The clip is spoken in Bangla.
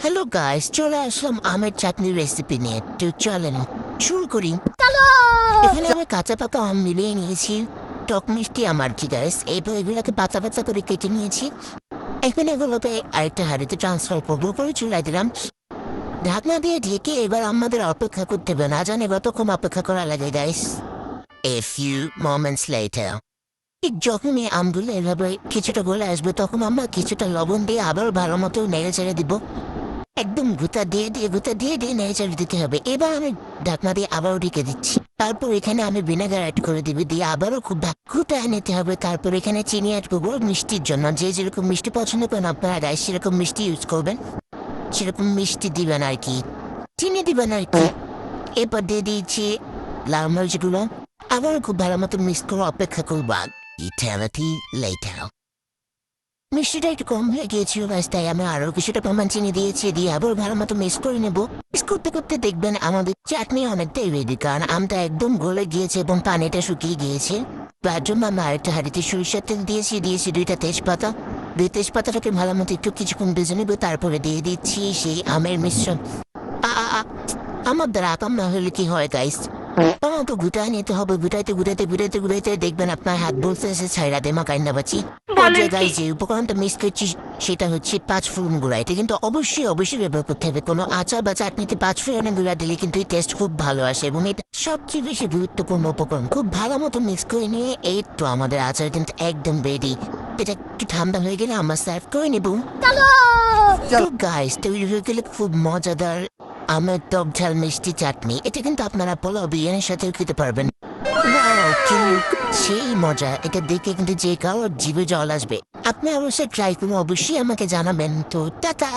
হ্যালো গাইস, চলে আসলাম আমের চাটনির রেসিপি নিয়ে। তো চলেন শুরু করি। এখানে আমি কাঁচা পাকা আম মিলিয়ে নিয়েছি, টক মিষ্টি আমার কি গাইস। এরপর এগুলোকে পাতা পাতা করে কেটে নিয়েছি। এখন এগুলোকে আরেকটা হাঁড়িতে ট্রান্সফার করবো, করে চুলাই দিলাম। ঢাকনা দিয়ে ঢেকে এবার আমাদের অপেক্ষা করতে হবে। না জানি কতক্ষণ অপেক্ষা করা লাগে guys. A few moments later. ঠিক যখনই আমগুলো এভাবে কিছুটা গলে আসবে তখন আমরা কিছুটা লবণ দিয়ে আবার ভালো মতো নেড়ে চেড়ে দিব। একদম গুঁতা দিয়ে নেড়ে চেড়ে দিতে হবে। এবার আমি ঢাকনা দিয়ে আবারও ঢেকে দিচ্ছি। তারপর এখানে আমি ভিনেগার অ্যাড করে দিবি, দিয়ে আবারও খুব গুঁতায় নিতে হবে। তারপর এখানে চিনি অ্যাড করবো মিষ্টির জন্য। যে যেরকম মিষ্টি পছন্দ করেন আপনারা গাইস সেরকম মিষ্টি ইউজ করবেন, সেরকম মিষ্টি দিবেন আর কি, চিনি দিবেন আর কি। এরপর দিয়ে দিয়েছি লাল মরিচগুলো। আবারও খুব ভালো মতো মিক্স করে অপেক্ষা করবো। Eternity later. মিষ্টিটা একটু কম হয়ে গিয়েছিল গাইস, তাই আমি আরো কিছুটা পরিমাণ চিনি দিয়েছি। দিয়ে আবার ভালো মতো মিক্স করে নেবো। মিক্স করতে করতে দেখবেন আমাদের চাটনি অনেকটাই রেডি, কারণ আমটা একদম গলে গিয়েছে এবং পানিটা শুকিয়ে গিয়েছে। তার জন্য আমি আরেকটা হাঁড়িতে সরিষার তেল দিয়েছি দুইটা তেজপাতা। দুই তেজপাতাটাকে ভালো মতো একটু কিছুক্ষণ ভেজে নেবো। তারপরে দিয়ে দিচ্ছি সেই আমের মিশ্রণ। আমার দ্বারা আকাম না হলে কি হয় গাইস, আমাকে গুটায় নিতে হবে। গুটাইতে দেখবেন আপনার হাত বলতে এসে ছাইরা দে মাকাইন্দা বাচি। গাইস যে উপকরণটা মিস করছি সেটা হচ্ছে 5 ফোড়ন গুঁড়া। এটা কিন্তু অবশ্যই ব্যবহার করতে হবে। কোনো আচার বা চাটনিতে 5 ফোড়নের গুঁড়া দিলে কিন্তু এই টেস্ট খুব ভালো আসে, এবং এটা সবচেয়ে বেশি গুরুত্বপূর্ণ উপকরণ। খুব ভালো মতো মিক্স করে নিয়ে এই তো আমাদের আচার কিন্তু একদম রেডি। এটা একটু ঠান্ডা হয়ে গেলে আমরা সার্ভ করে নেব। গাইস তৈরি হয়ে গেলে খুব মজাদার আমের টক ঝাল মিষ্টি চাটনি। এটা কিন্তু আপনারা পোলাও বিরিয়ানির সাথে খেতে পারবেন। সেই মজা, এটা দেখে কিন্তু যে কারোর জিভে জল আসবে। আপনি অবশ্যই ট্রাই করুন, অবশ্যই আমাকে জানাবেন। তো টাটা।